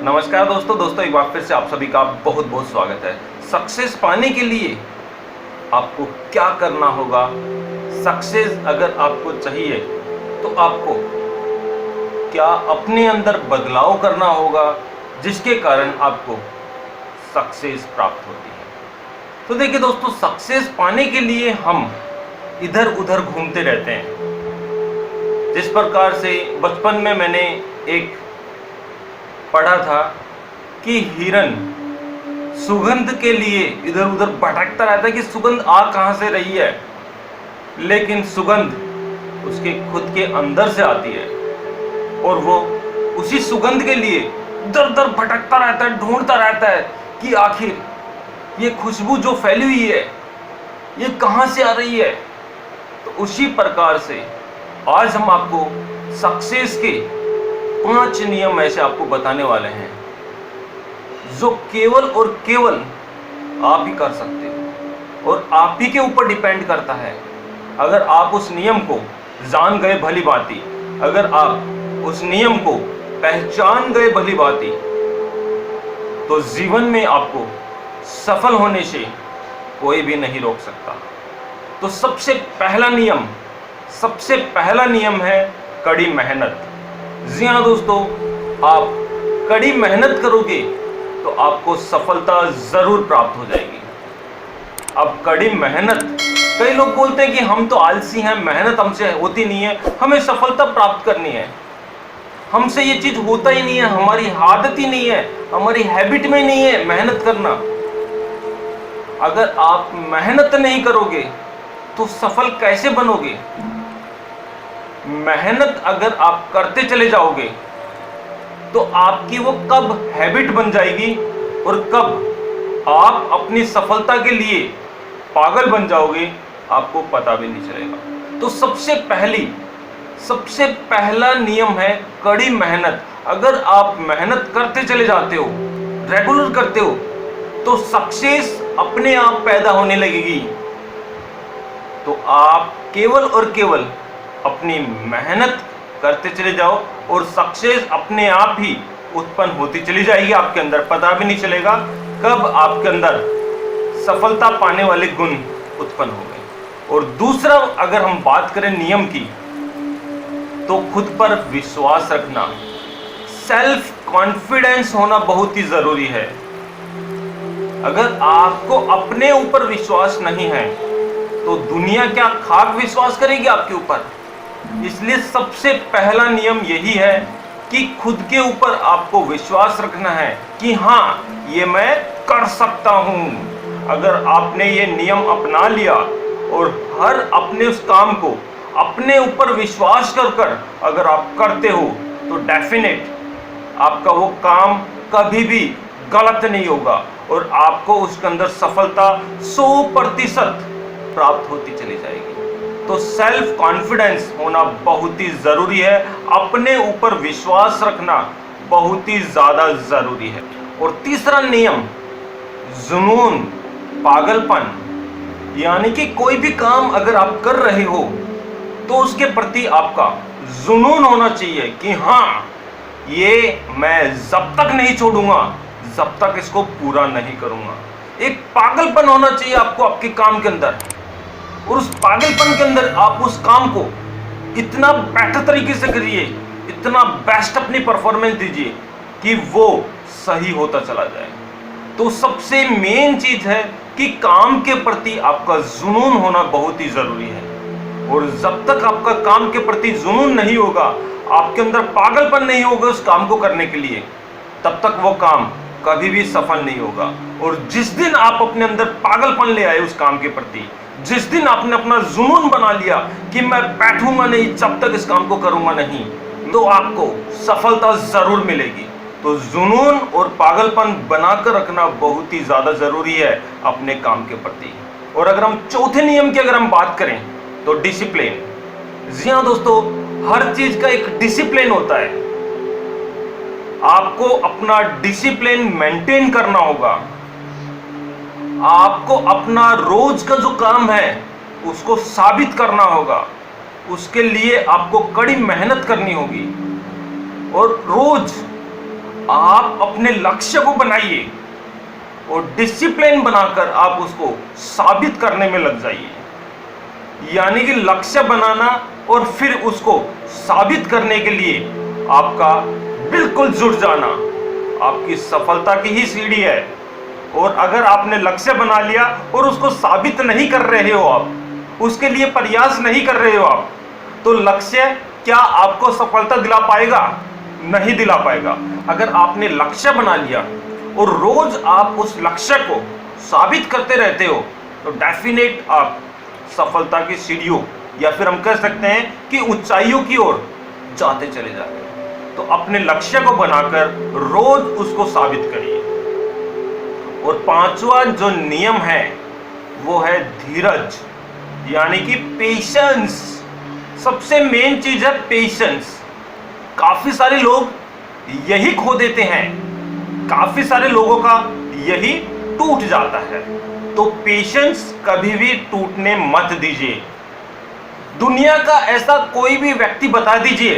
नमस्कार दोस्तों एक बार फिर से आप सभी का बहुत बहुत स्वागत है। सक्सेस पाने के लिए आपको क्या करना होगा? सक्सेस अगर आपको चाहिए तो आपको क्या अपने अंदर बदलाव करना होगा जिसके कारण आपको सक्सेस प्राप्त होती है। तो देखिए दोस्तों, सक्सेस पाने के लिए हम इधर उधर घूमते रहते हैं। जिस प्रकार से बचपन में मैंने एक पढ़ा था कि हिरन सुगंध के लिए इधर उधर भटकता रहता है कि सुगंध आ कहां से रही है, लेकिन सुगंध उसके खुद के अंदर से आती है और वो उसी सुगंध के लिए दर दर भटकता रहता है, ढूंढता रहता है कि आखिर ये खुशबू जो फैली हुई है ये कहां से आ रही है। तो उसी प्रकार से आज हम आपको सक्सेस के 5 नियम ऐसे आपको बताने वाले हैं जो केवल और केवल आप ही कर सकते हो और आप ही के ऊपर डिपेंड करता है। अगर आप उस नियम को जान गए भली भांति, अगर आप उस नियम को पहचान गए भली भांति, तो जीवन में आपको सफल होने से कोई भी नहीं रोक सकता। तो सबसे पहला नियम है कड़ी मेहनत। जी हाँ दोस्तों, आप कड़ी मेहनत करोगे तो आपको सफलता जरूर प्राप्त हो जाएगी। अब कड़ी मेहनत, कई लोग बोलते हैं कि हम तो आलसी हैं, मेहनत हमसे होती नहीं है, हमें सफलता प्राप्त करनी है, हमसे ये चीज होता ही नहीं है, हमारी आदत ही नहीं है, हमारी हैबिट में नहीं है मेहनत करना। अगर आप मेहनत नहीं करोगे तो सफल कैसे बनोगे? मेहनत अगर आप करते चले जाओगे तो आपकी वो कब हैबिट बन जाएगी और कब आप अपनी सफलता के लिए पागल बन जाओगे आपको पता भी नहीं चलेगा। तो सबसे पहला नियम है कड़ी मेहनत। अगर आप मेहनत करते चले जाते हो, रेगुलर करते हो, तो सक्सेस अपने आप पैदा होने लगेगी। तो आप केवल और केवल अपनी मेहनत करते चले जाओ और सक्सेस अपने आप ही उत्पन्न होती चली जाएगी आपके अंदर, पता भी नहीं चलेगा कब आपके अंदर सफलता पाने वाले गुण उत्पन्न हो गए। और दूसरा, अगर हम बात करें नियम की, तो खुद पर विश्वास रखना, सेल्फ कॉन्फिडेंस होना बहुत ही जरूरी है। अगर आपको अपने ऊपर विश्वास नहीं है तो दुनिया क्या खाक विश्वास करेगी आपके ऊपर। इसलिए सबसे पहला नियम यही है कि खुद के ऊपर आपको विश्वास रखना है कि हाँ, ये मैं कर सकता हूं। अगर आपने ये नियम अपना लिया और हर अपने उस काम को अपने ऊपर विश्वास कर अगर आप करते हो तो डेफिनेट आपका वो काम कभी भी गलत नहीं होगा और आपको उसके अंदर सफलता 100% प्राप्त होती चली जाएगी। तो सेल्फ कॉन्फिडेंस होना बहुत ही जरूरी है, अपने ऊपर विश्वास रखना बहुत ही ज्यादा जरूरी है। और तीसरा नियम, जुनून, पागलपन, यानी कि कोई भी काम अगर आप कर रहे हो तो उसके प्रति आपका जुनून होना चाहिए कि हाँ, ये मैं जब तक नहीं छोड़ूंगा जब तक इसको पूरा नहीं करूंगा। एक पागलपन होना चाहिए आपको आपके काम के अंदर, और उस पागलपन के अंदर आप उस काम को इतना बेहतर तरीके से करिए, इतना बेस्ट अपनी परफॉर्मेंस दीजिए कि वो सही होता चला जाए। तो सबसे मेन चीज है कि काम के प्रति आपका जुनून होना बहुत ही जरूरी है। और जब तक आपका काम के प्रति जुनून नहीं होगा, आपके अंदर पागलपन नहीं होगा उस काम को करने के लिए, तब तक वो काम कभी भी सफल नहीं होगा। और जिस दिन आप अपने अंदर पागलपन ले आए उस काम के प्रति, जिस दिन आपने अपना जुनून बना लिया कि मैं बैठूंगा नहीं जब तक इस काम को करूंगा नहीं, तो आपको सफलता जरूर मिलेगी। तो जुनून और पागलपन बनाकर रखना बहुत ही ज्यादा जरूरी है अपने काम के प्रति। और अगर हम चौथे नियम की अगर हम बात करें तो डिसिप्लिन। जी हाँ दोस्तों, हर चीज का एक डिसिप्लिन होता है। आपको अपना डिसिप्लिन मेंटेन करना होगा। आपको अपना रोज का जो काम है उसको साबित करना होगा, उसके लिए आपको कड़ी मेहनत करनी होगी। और रोज आप अपने लक्ष्य को बनाइए और डिसिप्लिन बनाकर आप उसको साबित करने में लग जाइए। यानी कि लक्ष्य बनाना और फिर उसको साबित करने के लिए आपका बिल्कुल जुट जाना आपकी सफलता की ही सीढ़ी है। और अगर आपने लक्ष्य बना लिया और उसको साबित नहीं कर रहे हो, आप उसके लिए प्रयास नहीं कर रहे हो आप, तो लक्ष्य क्या आपको सफलता दिला पाएगा? नहीं दिला पाएगा। अगर आपने लक्ष्य बना लिया और रोज आप उस लक्ष्य को साबित करते रहते हो तो डेफिनेट आप सफलता की सीढ़ियों या फिर हम कह सकते हैं कि ऊंचाइयों की ओर जाते चले जाते हैं। तो अपने लक्ष्य को बनाकर रोज उसको साबित करिए। और पांचवा जो नियम है वो है धीरज, यानी कि पेशेंस। सबसे मेन चीज है पेशेंस। काफी सारे लोग यही खो देते हैं, काफी सारे लोगों का यही टूट जाता है। तो पेशेंस कभी भी टूटने मत दीजिए। दुनिया का ऐसा कोई भी व्यक्ति बता दीजिए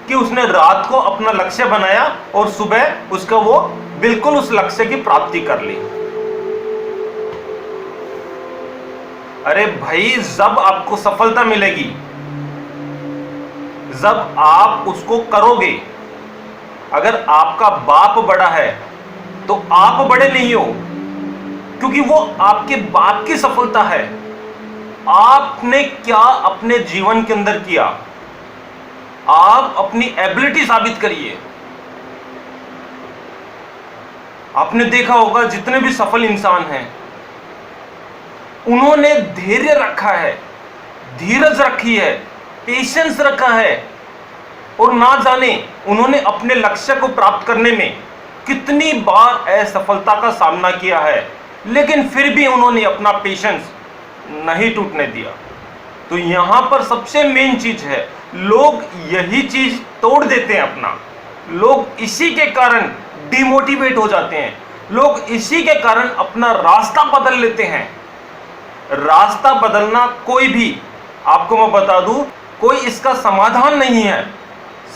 कि उसने रात को अपना लक्ष्य बनाया और सुबह उसका वो बिल्कुल उस लक्ष्य की प्राप्ति कर ली। अरे भाई, जब आपको सफलता मिलेगी जब आप उसको करोगे। अगर आपका बाप बड़ा है तो आप बड़े नहीं हो, क्योंकि वो आपके बाप की सफलता है। आपने क्या अपने जीवन के अंदर किया, आप अपनी एबिलिटी साबित करिए। आपने देखा होगा जितने भी सफल इंसान हैं उन्होंने धैर्य रखा है, धीरज रखी है, पेशेंस रखा है, और ना जाने उन्होंने अपने लक्ष्य को प्राप्त करने में कितनी बार असफलता का सामना किया है, लेकिन फिर भी उन्होंने अपना पेशेंस नहीं टूटने दिया। तो यहां पर सबसे मेन चीज है, लोग यही चीज तोड़ देते हैं अपना। लोग इसी के कारण डिमोटिवेट हो जाते हैं, लोग इसी के कारण अपना रास्ता बदल लेते हैं। रास्ता बदलना कोई भी, आपको मैं बता दूं, कोई इसका समाधान नहीं है।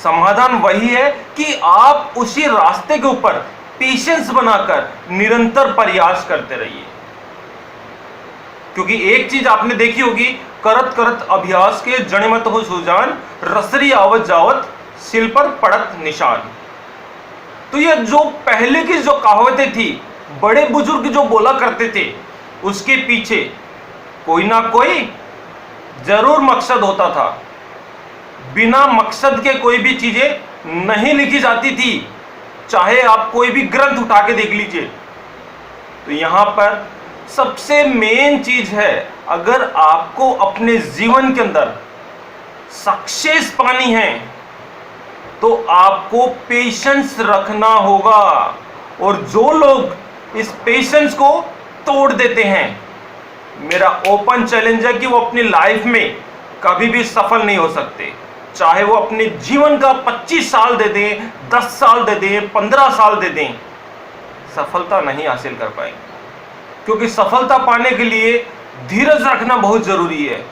समाधान वही है कि आप उसी रास्ते के ऊपर पेशेंस बनाकर निरंतर प्रयास करते रहिए। क्योंकि एक चीज आपने देखी होगी, करत करत अभ्यास के जड़मत हो सुजान, रसरी आवत जावत सिल पर पड़त निशान। तो ये जो पहले की जो कहावतें थी, बड़े बुजुर्ग जो बोला करते थे, उसके पीछे कोई ना कोई जरूर मकसद होता था। बिना मकसद के कोई भी चीजें नहीं लिखी जाती थी, चाहे आप कोई भी ग्रंथ उठा के देख लीजिए। तो यहां पर सबसे मेन चीज है, अगर आपको अपने जीवन के अंदर सक्सेस पानी है तो आपको पेशेंस रखना होगा। और जो लोग इस पेशेंस को तोड़ देते हैं, मेरा ओपन चैलेंज है कि वो अपनी लाइफ में कभी भी सफल नहीं हो सकते। चाहे वो अपने जीवन का 25 साल दे दें, 10 साल दे दें, 15 साल दे दें, सफलता नहीं हासिल कर पाएंगे। क्योंकि सफलता पाने के लिए धीरज रखना बहुत जरूरी है,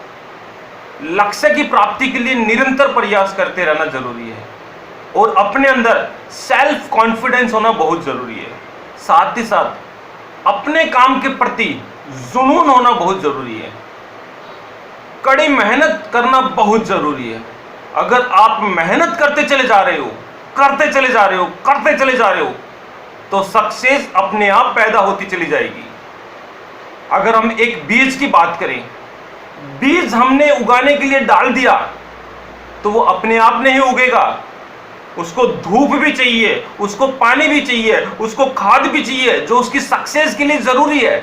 लक्ष्य की प्राप्ति के लिए निरंतर प्रयास करते रहना जरूरी है, और अपने अंदर सेल्फ कॉन्फिडेंस होना बहुत जरूरी है। साथ ही साथ अपने काम के प्रति जुनून होना बहुत जरूरी है, कड़ी मेहनत करना बहुत जरूरी है। अगर आप मेहनत करते चले जा रहे हो, करते चले जा रहे हो, करते चले जा रहे हो, तो सक्सेस अपने आप पैदा होती चली जाएगी। अगर हम एक बीज की बात करें, बीज हमने उगाने के लिए डाल दिया तो वो अपने आप नहीं उगेगा। उसको धूप भी चाहिए, उसको पानी भी चाहिए, उसको खाद भी चाहिए, जो उसकी सक्सेस के लिए जरूरी है।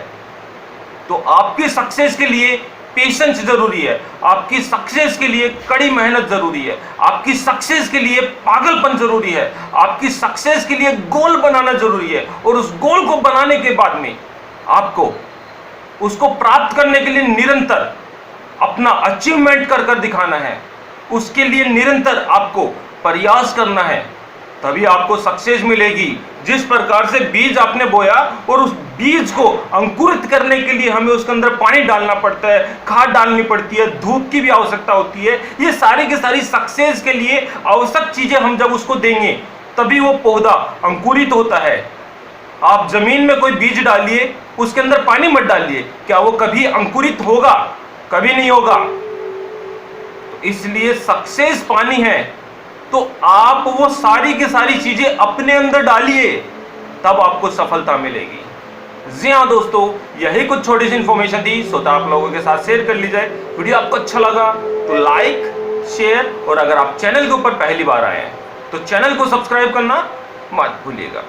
तो आपकी सक्सेस के लिए पेशेंस जरूरी है, आपकी सक्सेस के लिए कड़ी मेहनत जरूरी है, आपकी सक्सेस के लिए पागलपन जरूरी है, आपकी सक्सेस के लिए गोल बनाना जरूरी है। और उस गोल को बनाने के बाद में आपको उसको प्राप्त करने के लिए निरंतर अपना अचीवमेंट कर कर दिखाना है, उसके लिए निरंतर आपको प्रयास करना है, तभी आपको सक्सेस मिलेगी। जिस प्रकार से बीज आपने बोया और उस बीज को अंकुरित करने के लिए हमें उसके अंदर पानी डालना पड़ता है, खाद डालनी पड़ती है, धूप की भी आवश्यकता होती है। ये सारी की सारी सक्सेस के लिए आवश्यक चीजें हम जब उसको देंगे तभी वो पौधा अंकुरित होता है। आप जमीन में कोई बीज डालिए, उसके अंदर पानी मत डालिए, क्या वो कभी अंकुरित होगा? कभी नहीं होगा। तो इसलिए सक्सेस पानी है तो आप वो सारी की सारी चीजें अपने अंदर डालिए, तब आपको सफलता मिलेगी। जी हाँ दोस्तों, यही कुछ छोटी सी इंफॉर्मेशन थी, सोचा आप लोगों के साथ शेयर कर ली जाए। वीडियो आपको अच्छा लगा तो लाइक, शेयर, और अगर आप चैनल के ऊपर पहली बार आए हैं तो चैनल को सब्सक्राइब करना मत भूलिएगा।